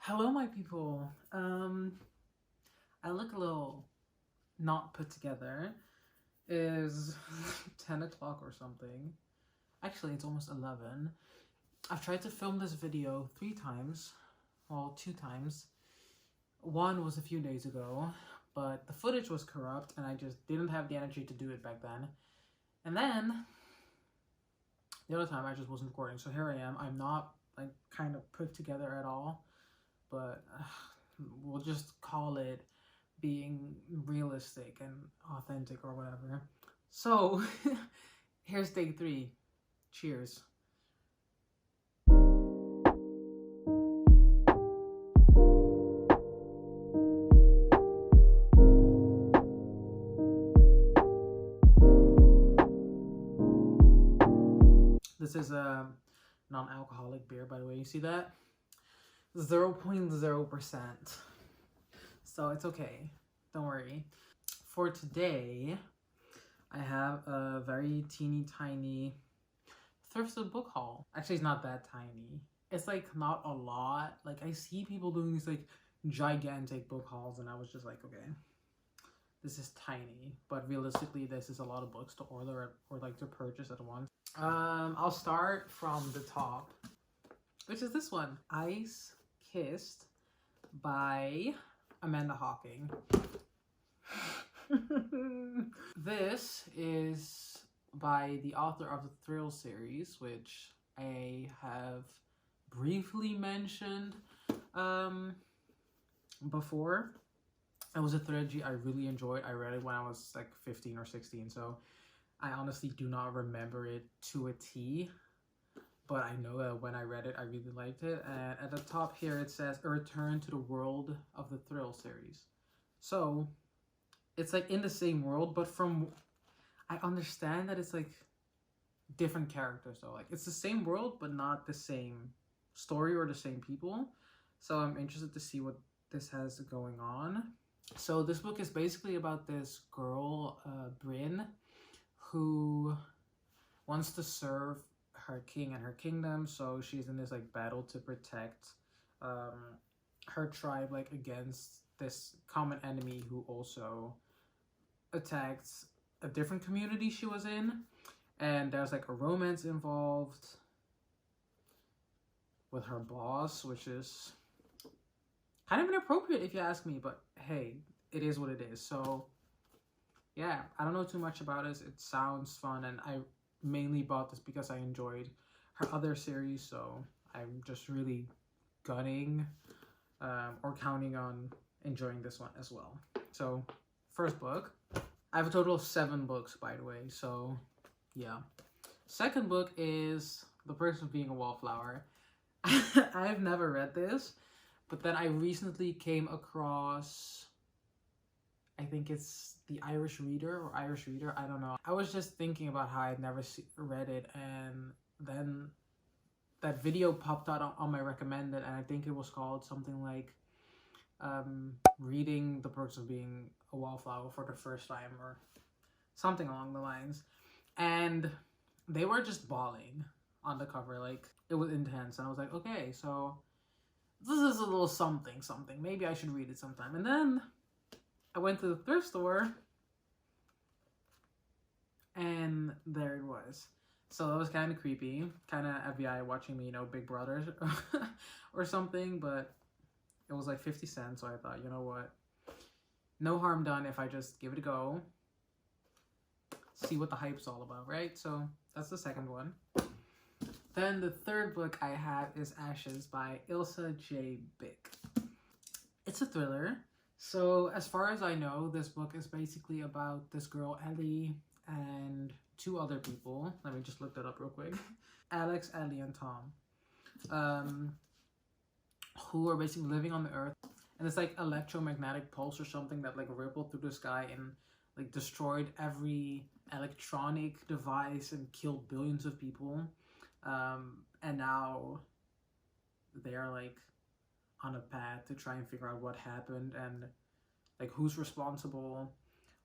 Hello, my people. I look a little not put together. It is 10 o'clock or something. Actually, it's almost 11. I've tried to film this video 3 times. Well, 2 times. One was a few days ago, but the footage was corrupt and I just didn't have the energy to do it back then. And then the other time I just wasn't recording. So here I am. I'm not like kind of put together at all, but we'll just call it being realistic and authentic or whatever. So here's day 3. Cheers. This is a non-alcoholic beer, by the way. You see that? 0.0%. So it's okay. Don't worry. For today, I have a very teeny tiny thrifted book haul. Actually, it's not that tiny. It's like not a lot. Like I see people doing these like gigantic book hauls and I was just like, okay, this is tiny. But realistically, this is a lot of books to order or like to purchase at once. I'll start from the top, which is this one, Ice Kissed by Amanda Hawking. This is by the author of the Thrill series, which I have briefly mentioned before. It was a trilogy I really enjoyed. I read it when I was like 15 or 16, so I honestly do not remember it to a T, but I know that when I read it, I really liked it. And at the top here, it says, a return to the world of the Thrill series. So it's like in the same world, but from, I understand that it's like different characters. So like it's the same world, but not the same story or the same people. So I'm interested to see what this has going on. So this book is basically about this girl, Bryn, who wants to serve her king and her kingdom. So she's in this like battle to protect her tribe like against this common enemy who also attacked a different community she was in. And there's like a romance involved with her boss, which is kind of inappropriate if you ask me, but hey, it is what it is. So yeah, I don't know too much about it. It sounds fun, and I mainly bought this because I enjoyed her other series, so I'm just really gunning or counting on enjoying this one as well. So first book. I have a total of 7 books, by the way, so yeah. Second book is The Person Being a Wallflower. I have never read this, but then I recently came across, I think it's The Irish Reader or Irish Reader, I don't know. I was just thinking about how I'd never read it, and then that video popped out on my recommended, and I think it was called something like reading The Perks of Being a Wallflower for the first time or something along the lines. And they were just bawling on the cover, like it was intense, and I was like, okay, so this is a little something, maybe I should read it sometime. And then I went to the thrift store and there it was. So that was kind of creepy, kind of FBI watching me, you know, Big Brother or something, but it was like 50 cents, so I thought, you know what, no harm done if I just give it a go, see what the hype's all about, right? So that's the second one. Then the third book I have is Ashes by Ilsa J. Bick. It's a thriller. So as far as I know, this book is basically about this girl, Ellie, and 2 other people. Let me just look that up real quick. Alex, Ellie, and Tom. Who are basically living on the earth. And it's like electromagnetic pulse or something that like rippled through the sky and like destroyed every electronic device and killed billions of people. And now they are like on a path to try and figure out what happened and like who's responsible,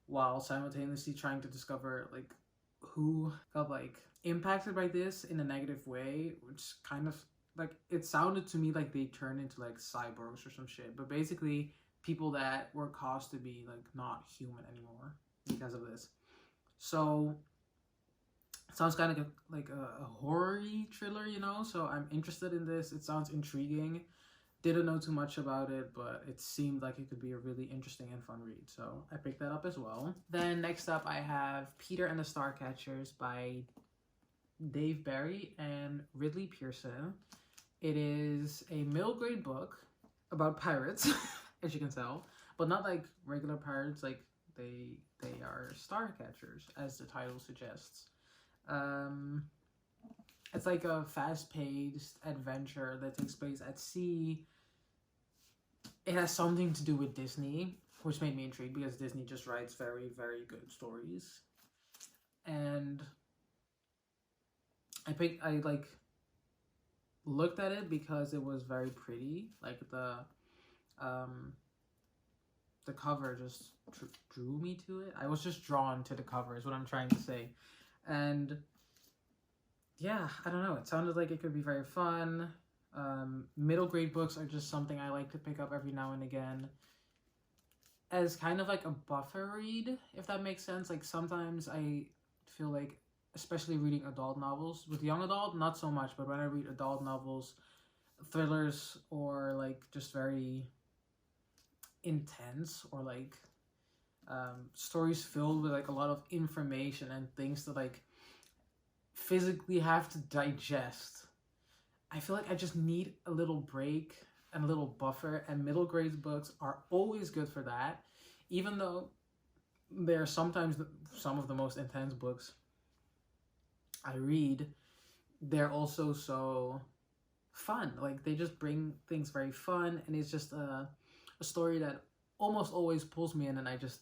while simultaneously trying to discover like who got like impacted by this in a negative way, which kind of like it sounded to me like they turned into like cyborgs or some shit, but basically people that were caused to be like not human anymore because of this. So it sounds kind of like a horror-y thriller, you know, so I'm interested in this. It sounds intriguing. Didn't know too much about it, but it seemed like it could be a really interesting and fun read, so I picked that up as well. Then next up I have Peter and the Starcatchers by Byeee and Ridley Pearson. It is a middle grade book about pirates, as you can tell, but not like regular pirates. Like they are Starcatchers, as the title suggests. It's like a fast-paced adventure that takes place at sea. It has something to do with Disney, which made me intrigued because Disney just writes very, very good stories. And I like looked at it because it was very pretty. Like the cover just drew me to it. I was just drawn to the cover is what I'm trying to say. And yeah, I don't know. It sounded like it could be very fun. Middle grade books are just something I like to pick up every now and again as kind of like a buffer read, if that makes sense. Like sometimes I feel like, especially reading adult novels, with young adult, not so much, but when I read adult novels, thrillers, or like just very intense, or like stories filled with like a lot of information and things to like physically have to digest, I feel like I just need a little break and a little buffer, and middle grade books are always good for that, even though they're sometimes some of the most intense books I read. They're also so fun. Like they just bring things very fun, and it's just a story that almost always pulls me in, and I just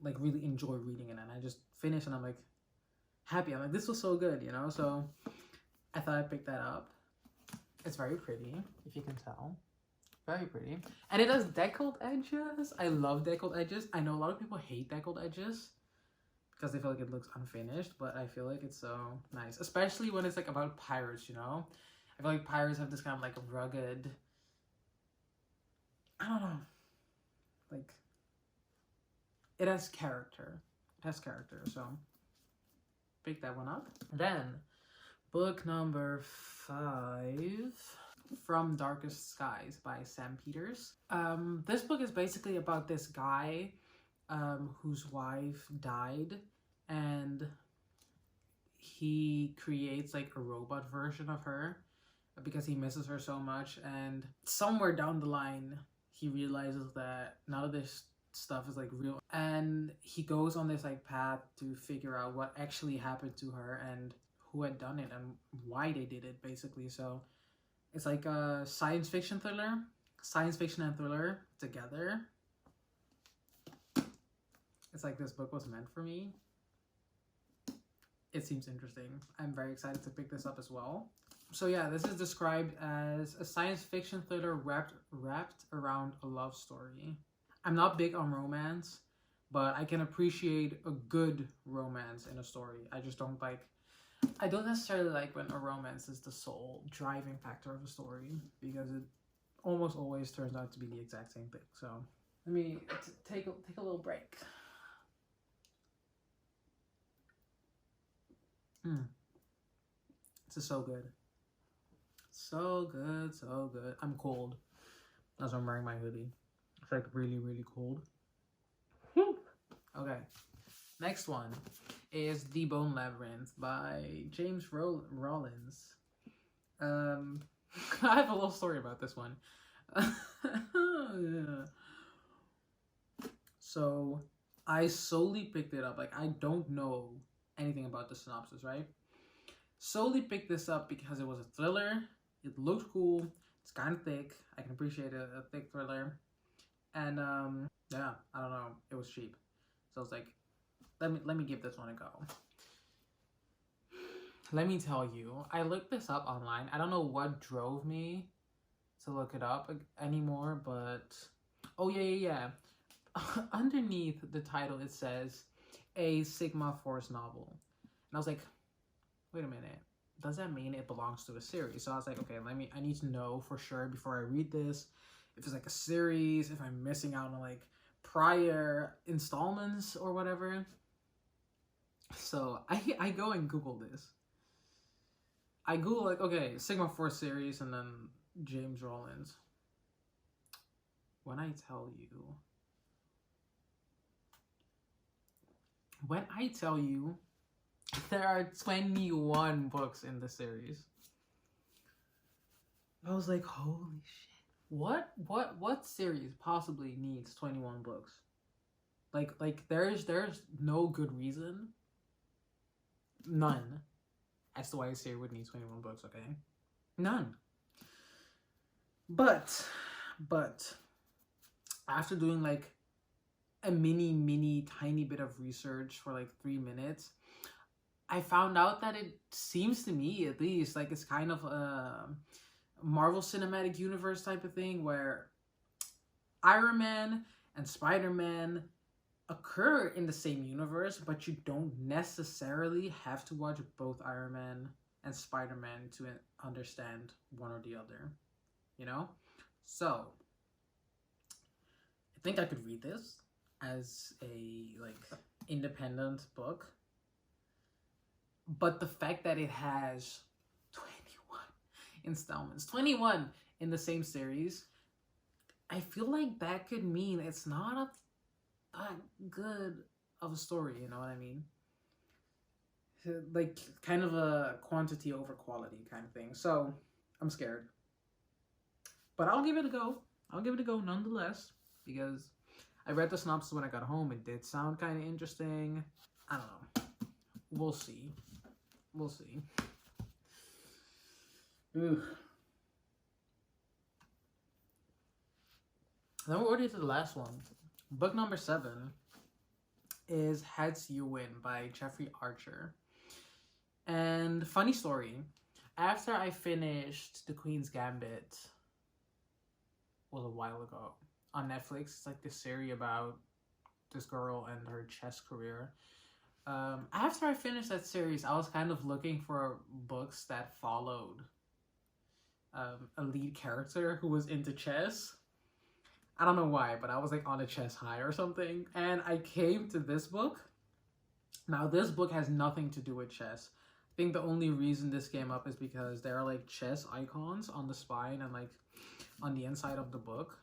like really enjoy reading it, and I just finish and I'm like happy. I'm like, this was so good, you know? So I thought I'd pick that up. It's very pretty, if you can tell. Very pretty. And it has deckled edges. I love deckled edges. I know a lot of people hate deckled edges because they feel like it looks unfinished, but I feel like it's so nice. Especially when it's like about pirates, you know? I feel like pirates have this kind of like rugged, I don't know, like it has character. It has character, so pick that one up. Then book number 5, From Darkest Skies by Sam Peters. This book is basically about this guy whose wife died, and he creates like a robot version of her because he misses her so much, and somewhere down the line he realizes that none of this stuff is like real, and he goes on this like path to figure out what actually happened to her and who had done it and why they did it, basically. So it's like a science fiction and thriller together. It's like this book was meant for me. It seems interesting. I'm very excited to pick this up as well. So yeah, this is described as a science fiction thriller wrapped around a love story. I'm not big on romance, but I can appreciate a good romance in a story. I don't necessarily like when a romance is the sole driving factor of a story, because it almost always turns out to be the exact same thing. So let me take a little break. This is so good. So good, so good. I'm cold. That's why I'm wearing my hoodie. It's like really, really cold. Okay. Next one is The Bone Labyrinth by James Rollins. I have a little story about this one. Yeah. So I solely picked it up. Like, I don't know anything about the synopsis, right? Solely picked this up because it was a thriller. It looked cool. It's kind of thick. I can appreciate a thick thriller. And yeah, I don't know. It was cheap, so I was like, let me give this one a go. Let me tell you, I looked this up online. I don't know what drove me to look it up anymore, but oh yeah. Underneath the title it says a Sigma Force novel, and I was like, wait a minute, does that mean it belongs to a series? So I was like, okay, I need to know for sure before I read this if it's like a series, if I'm missing out on like prior installments or whatever. So I go and Google this. I Google like, okay, Sigma Force series and then James Rollins. When I tell you there are 21 books in the series, I was like, holy shit. What series possibly needs 21 books? Like there's no good reason. None. As to why a series would need 21 books, okay? None. But after doing like a mini tiny bit of research for like 3 minutes, I found out that it seems to me, at least, like it's kind of a Marvel Cinematic Universe type of thing where Iron Man and Spider-Man occur in the same universe, but you don't necessarily have to watch both Iron Man and Spider-Man to understand one or the other, you know? So I think I could read this as a like independent book, but the fact that it has 21 installments, 21 in the same series, I feel like that could mean it's not that good of a story, you know what I mean? Like kind of a quantity over quality kind of thing. So I'm scared, but I'll give it a go. I'll give it a go nonetheless, because I read the synopsis when I got home. It did sound kind of interesting. I don't know. We'll see. We'll see. Ugh. Then we're already to the last one. Book number 7 is Heads You Win by Jeffrey Archer. And funny story, after I finished The Queen's Gambit, was a while ago, on Netflix. It's like this series about this girl and her chess career. After I finished that series, I was kind of looking for books that followed a lead character who was into chess. I don't know why, but I was like on a chess high or something. And I came to this book. Now, this book has nothing to do with chess. I think the only reason this came up is because there are like chess icons on the spine and like on the inside of the book.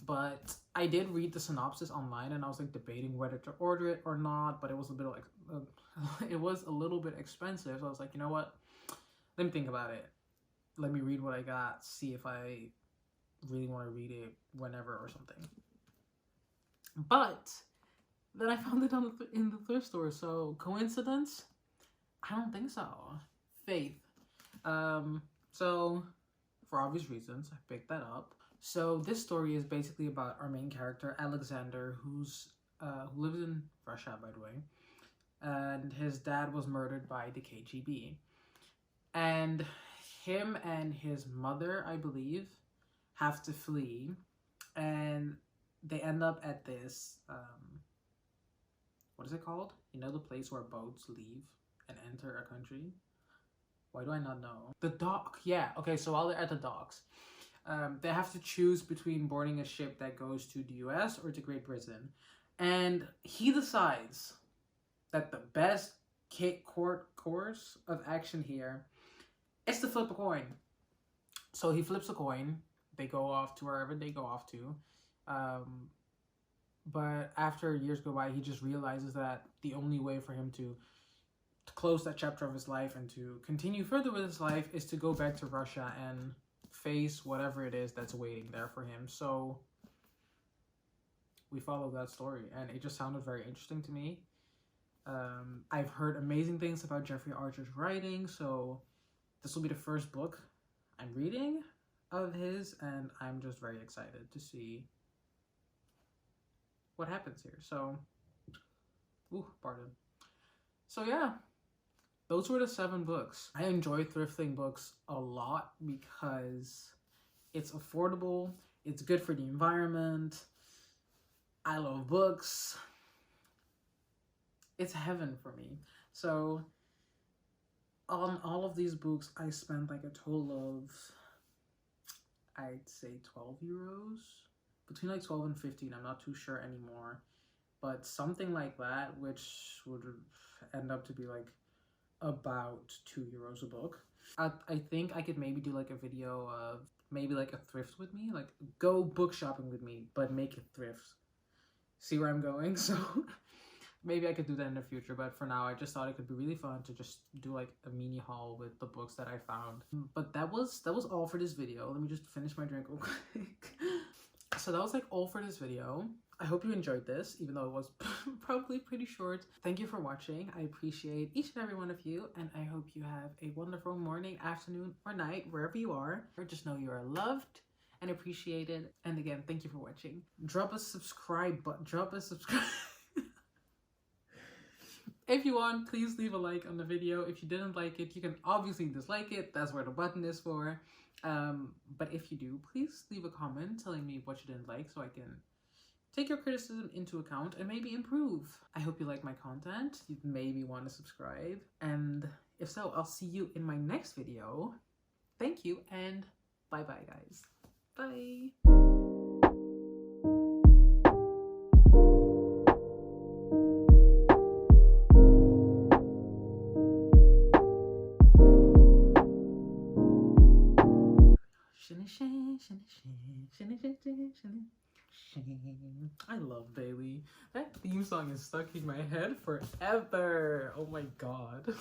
But I did read the synopsis online and I was like debating whether to order it or not, but it was a bit it was a little bit expensive. So I was like, you know what? Let me think about it. Let me read what I got, see if I really want to read it whenever or something. But then I found it in the thrift store. So coincidence? I don't think so. Faith. So for obvious reasons, I picked that up. So this story is basically about our main character, Alexander, who lives in Russia, by the way. And his dad was murdered by the KGB. And him and his mother, I believe, have to flee. And they end up at this, what is it called? You know, the place where boats leave and enter a country? Why do I not know? The dock, yeah. Okay, so while they're at the docks, they have to choose between boarding a ship that goes to the US or to Great Britain. And he decides that the best course of action here is to flip a coin. So he flips a coin. They go off to wherever they go off to. But after years go by, he just realizes that the only way for him to close that chapter of his life and to continue further with his life is to go back to Russia and face whatever it is that's waiting there for him. So we follow that story, and it just sounded very interesting to me. I've heard amazing things about Jeffrey Archer's writing, so this will be the first book I'm reading of his, and I'm just very excited to see what happens here. So, pardon. So yeah, those were the 7 books. I enjoy thrifting books a lot because it's affordable, it's good for the environment, I love books, it's heaven for me. So On all of these books, I spent like a total of, I'd say 12 euros. Between like 12 and 15, I'm not too sure anymore. But something like that, which would end up to be like about 2 euros a book. I think I could maybe do like a video of maybe like a thrift with me, like go book shopping with me, but make it thrift. See where I'm going? So maybe I could do that in the future, but for now I just thought it could be really fun to just do like a mini haul with the books that I found. But that was all for this video. Let me just finish my drink real quick. So that was like all for this video. I hope you enjoyed this, even though it was probably pretty short. Thank you for watching. I appreciate each and every one of you, and I hope you have a wonderful morning, afternoon, or night, wherever you are. Or just know you are loved and appreciated. And again, thank you for watching. Drop a subscribe button. Drop a subscribe. If you want, please leave a like on the video. If you didn't like it, you can obviously dislike it. That's where the button is for. But if you do, please leave a comment telling me what you didn't like so I can take your criticism into account and maybe improve. I hope you like my content. You maybe want to subscribe. And if so, I'll see you in my next video. Thank you and bye-bye, guys. Bye. I love Byeee. That theme song is stuck in my head forever. Oh my god.